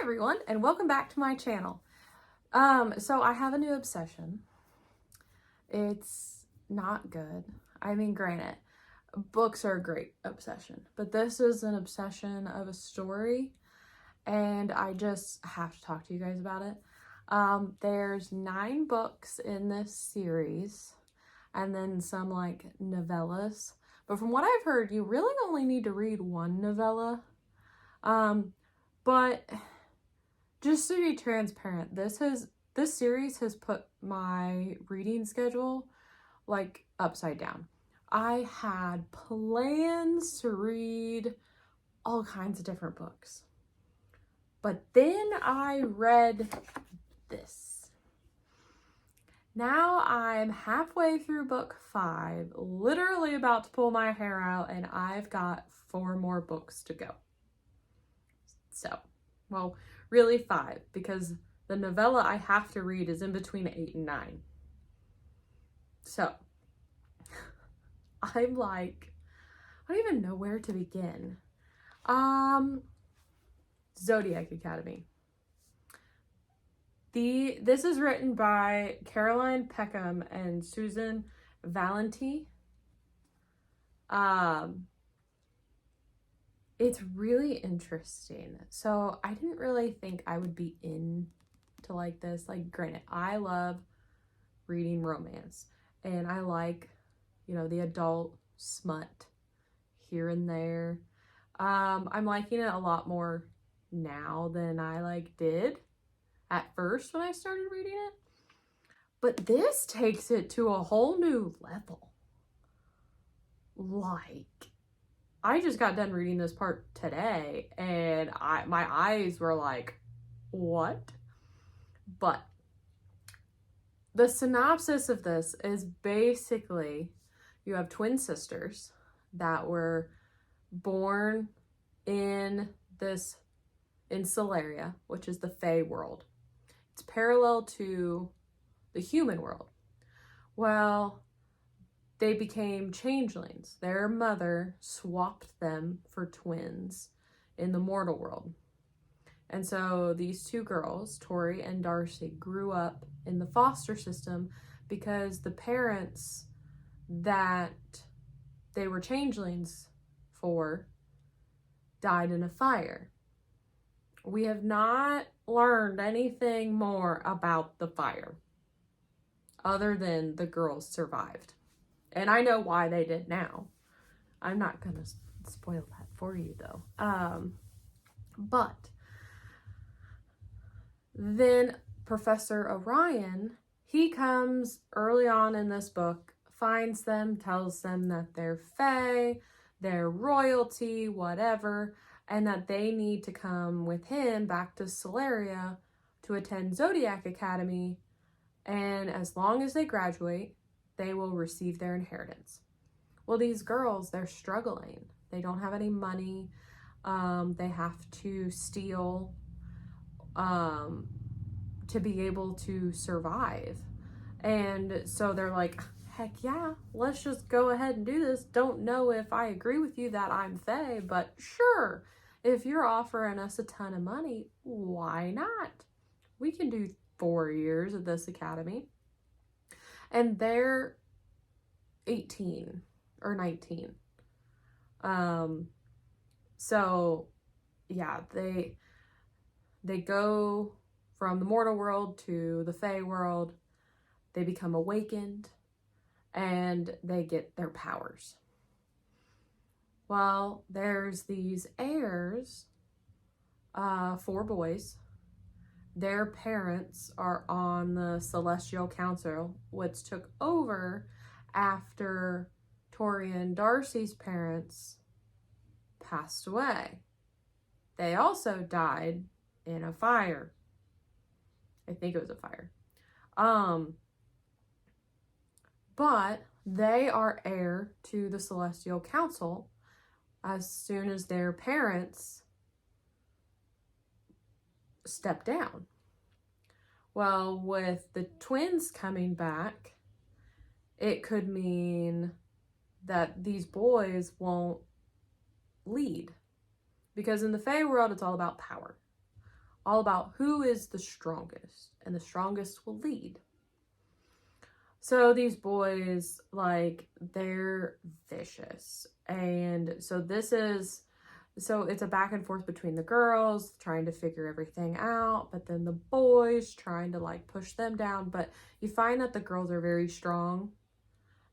everyone, and welcome back to my channel. So I have a new obsession. It's not good. I mean, granted, books are a great obsession, but this is an obsession of a story, and I just have to talk to you guys about it. There's 9 books in this series, and then some like novellas. But from what I've heard, you really only need to read one novella. But just to be transparent, this series has put my reading schedule like upside down. I had plans to read all kinds of different books, but then I read this. Now I'm halfway through book 5, literally about to pull my hair out, and I've got 4 more books to go. So, well, really 5, because the novella I have to read is in between 8 and 9. So, I'm like, I don't even know where to begin. Zodiac Academy. This is written by Caroline Peckham and Susan Valenti. It's really interesting. So I didn't really think I would be into like this. Like, granted, I love reading romance, and I like, the adult smut here and there. I'm liking it a lot more now than I did at first when I started reading it. But this takes it to a whole new level. I just got done reading this part today, and my eyes were like, what? But the synopsis of this is basically, you have twin sisters that were born in Solaria, which is the Fae world. It's parallel to the human world. Well, they became changelings. Their mother swapped them for twins in the mortal world. And so these 2 girls, Tori and Darcy, grew up in the foster system because the parents that they were changelings for died in a fire. We have not learned anything more about the fire other than the girls survived. And I know why they did now. I'm not going to spoil that for you, though. But then Professor Orion, he comes early on in this book, finds them, tells them that they're fae, they're royalty, whatever, and that they need to come with him back to Solaria to attend Zodiac Academy. And as long as they graduate, they will receive their inheritance. Well, these girls, they're struggling. They don't have any money. They have to steal to be able to survive. And so they're like, heck yeah, let's just go ahead and do this. Don't know if I agree with you that I'm fae, but sure, if you're offering us a ton of money, why not? We can do 4 years at this academy. And they're 18 or 19. So yeah, they go from the mortal world to the Fae world. They become awakened and they get their powers. Well, there's these heirs, 4 boys. Their parents are on the Celestial Council, which took over after Tori and Darcy's parents passed away. They also died in a fire. I think it was a fire. But they are heir to the Celestial Council as soon as their parents step down. Well, with the twins coming back, it could mean that these boys won't lead. Because in the Fae world, it's all about power. all about who is the strongest, and the strongest will lead. So these boys, like, they're vicious. And so it's a back and forth between the girls trying to figure everything out, but then the boys trying to, like, push them down. But you find that the girls are very strong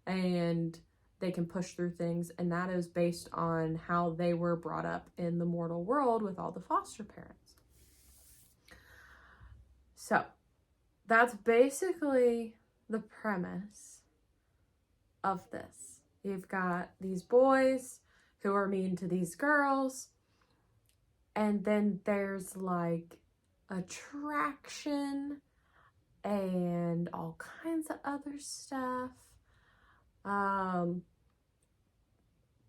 and they can push through things, and that is based on how they were brought up in the mortal world with all the foster parents. So that's basically the premise of this. You've got these boys who are mean to these girls, and then there's like attraction and all kinds of other stuff.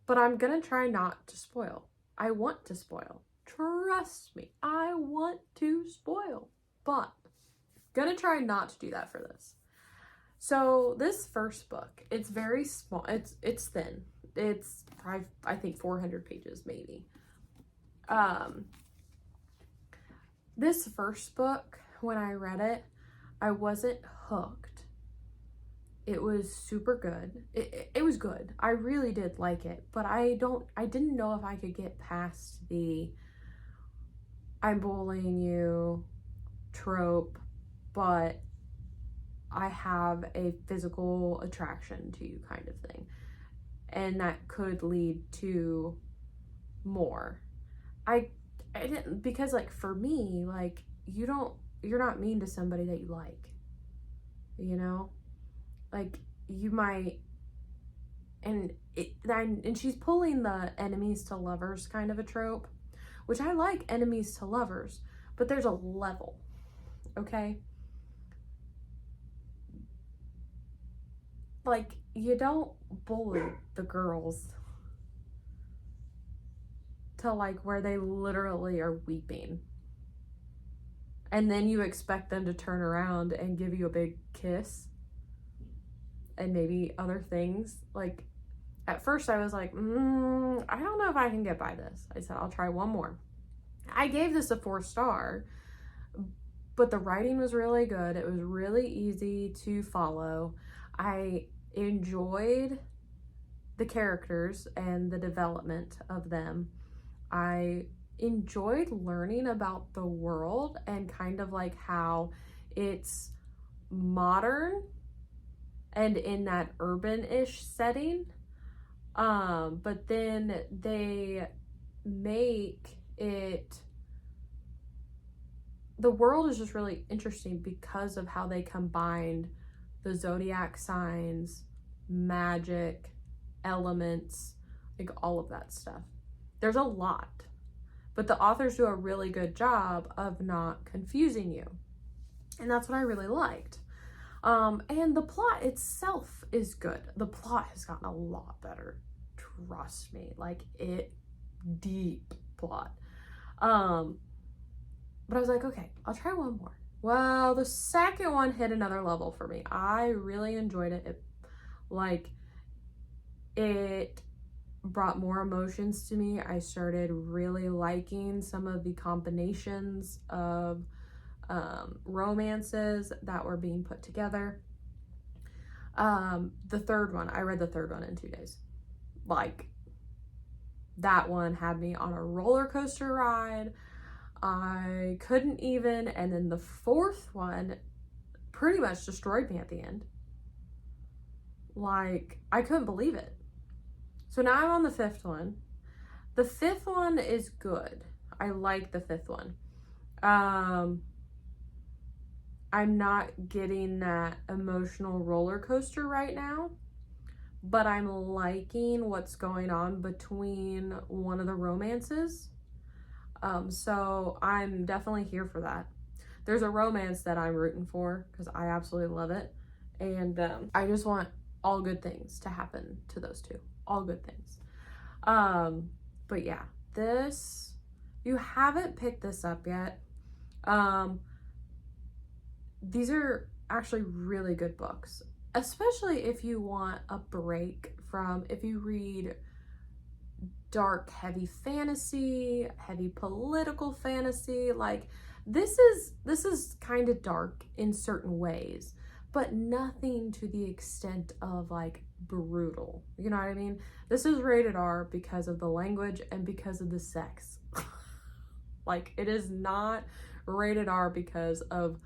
But I'm gonna try not to spoil. I want to spoil. Trust me, I want to spoil, but gonna try not to do that for this. So this first book, it's very small. It's thin. It's probably, I think, 400 pages maybe. This first book, when I read it, I wasn't hooked. It was super good. It was good. I really did like it, but I didn't know if I could get past the I'm bullying you trope, but I have a physical attraction to you kind of thing. And that could lead to more. I didn't, because like for me, like you're not mean to somebody that you like, you know? Like you might, and she's pulling the enemies to lovers kind of a trope, which I like enemies to lovers, but there's a level, okay? Like you don't bully the girls to like where they literally are weeping, and then you expect them to turn around and give you a big kiss and maybe other things. Like at first I was like, I don't know if I can get by this. I said, I'll try one more. I gave this a 4-star, but the writing was really good. It was really easy to follow. I enjoyed the characters and the development of them. I enjoyed learning about the world and kind of like how it's modern and in that urban-ish setting. But then they make it, the world is just really interesting because of how they combined the zodiac signs, magic, elements, like all of that stuff. There's a lot, but the authors do a really good job of not confusing you. And that's what I really liked. And the plot itself is good. The plot has gotten a lot better. Trust me, like deep plot. But I was like, okay, I'll try one more. Well, the second one hit another level for me. I really enjoyed it. It brought more emotions to me. I started really liking some of the combinations of romances that were being put together. The third one, I read the third one in 2 days. Like, that one had me on a roller coaster ride. I couldn't even, and then the fourth one pretty much destroyed me at the end. Like, I couldn't believe it. So now I'm on the fifth one. The fifth one is good. I like the fifth one. I'm not getting that emotional roller coaster right now, but I'm liking what's going on between one of the romances. So I'm definitely here for that. There's a romance that I'm rooting for because I absolutely love it. And I just want all good things to happen to those two. All good things. But yeah, this, you haven't picked this up yet. These are actually really good books, especially if you want a break from, if you read dark, heavy fantasy, heavy political fantasy, like This is kind of dark in certain ways, but nothing to the extent of like brutal. You know what I mean? This is rated R because of the language and because of the sex. Like, it is not rated R because of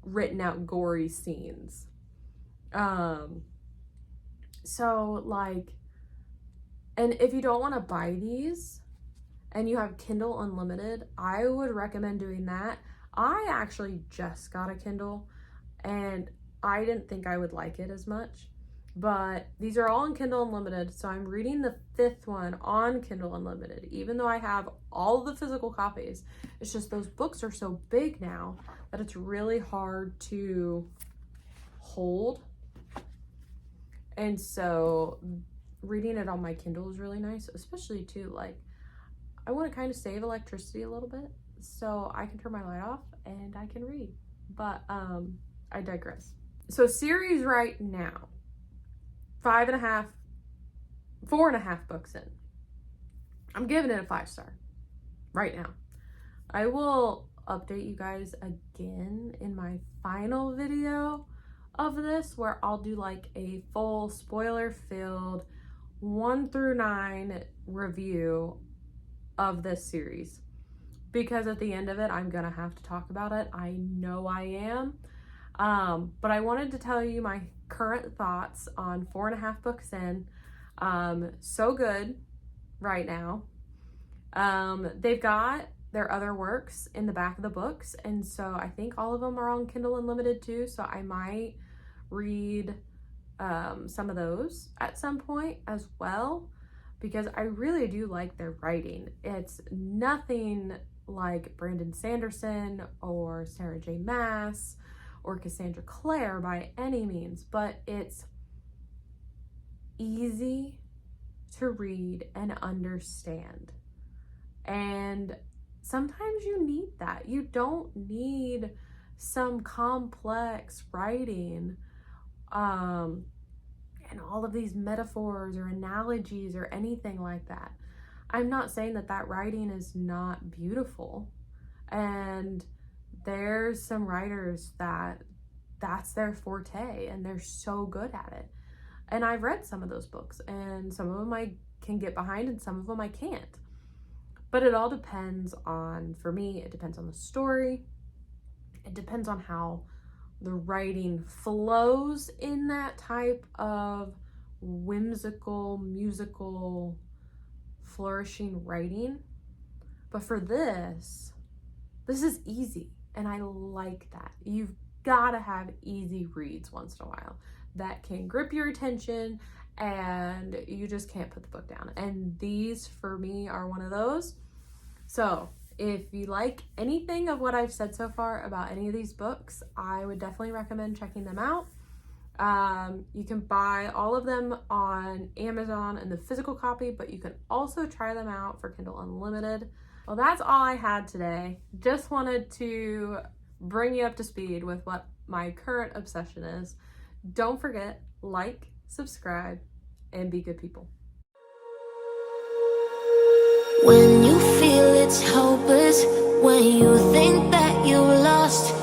written out gory scenes. So like, and if you don't want to buy these and you have Kindle Unlimited, I would recommend doing that. I actually just got a Kindle and I didn't think I would like it as much, but these are all in Kindle Unlimited, so I'm reading the 5th one on Kindle Unlimited, even though I have all the physical copies. It's just those books are so big now that it's really hard to hold. And so reading it on my Kindle is really nice, especially too, like, I want to kind of save electricity a little bit so I can turn my light off and I can read. But I digress. So series right now, 4.5 books in. I'm giving it a 5-star right now. I will update you guys again in my final video of this, where I'll do like a full spoiler-filled 1 through 9 review of this series, because at the end of it I'm gonna have to talk about it. I know I am. But I wanted to tell you my current thoughts on 4.5 books in. So good right now. They've got their other works in the back of the books, and so I think all of them are on Kindle Unlimited too, so I might read some of those at some point as well, because I really do like their writing. It's nothing like Brandon Sanderson or Sarah J. Maas or Cassandra Clare by any means, but it's easy to read and understand. And sometimes you need that. You don't need some complex writing and all of these metaphors or analogies or anything like that. I'm not saying that that writing is not beautiful, and there's some writers that's their forte and they're so good at it. And I've read some of those books, and some of them I can get behind and some of them I can't. But it all depends on, for me, it depends on the story. It depends on how the writing flows in that type of whimsical, musical, flourishing writing. But for this is easy, and I like that. You've got to have easy reads once in a while that can grip your attention and you just can't put the book down. And these, for me, are one of those. So if you like anything of what I've said so far about any of these books, I would definitely recommend checking them out. You can buy all of them on Amazon in the physical copy, but you can also try them out for Kindle Unlimited. Well, that's all I had today. Just wanted to bring you up to speed with what my current obsession is. Don't forget, like, subscribe, and be good people. When you feel it's hopeless, when you think that you lost,